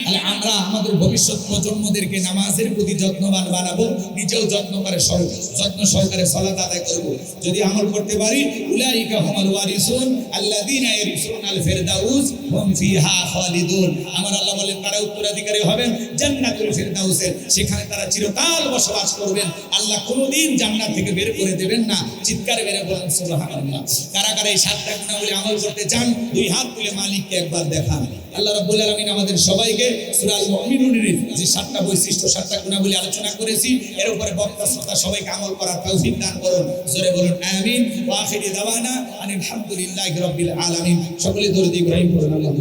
তাহলে আমরা আমাদের ভবিষ্যৎ প্রজন্মদেরকে নামাজের প্রতি যত্নবান বানাবো, নিজেও যত্ন সহকারে সালাত আদায় করব। যদি আমল করতে পারি, উলাইকা হুমুল ওয়ারিসুন আল্লাযীনা ইয়ারিসুনাল ফিরদাউস হুম ফিহা খালিদুন। আমার আল্লাহ বলেন তারা উত্তরাধিকারী হবেন জান্নাতুল ফিরদাউসের, সেখানে তারা চিরকাল বসবাস করবেন। আল্লাহ কোনোদিন জান্নাত থেকে বের করে দেবেন না। চিৎকার মেরে বলেন সুবহানাল্লাহ। কারা কারা এই 7টা গুণাবলী আমল করতে চান, 2 হাত তুলে মালিককে একবার দেখান। আল্লাহ রাব্বুল আলামিন আমাদের সবাইকে সূরা আল মুমিনুনের যে 7টা বৈশিষ্ট্য, 7টা গুণাবলী আলোচনা করেছি, এর উপরে বক্তা শ্রোতা সবাইকে আমল করার তৌফিক দান করুন। জোরে বলুন আমিন। ওয়া আখিরি দাওয়ানা আলহামদুলিল্লাহি রাব্বিল আলামিন। সকলে দরুদ ইব্রাহিম পড়ুন।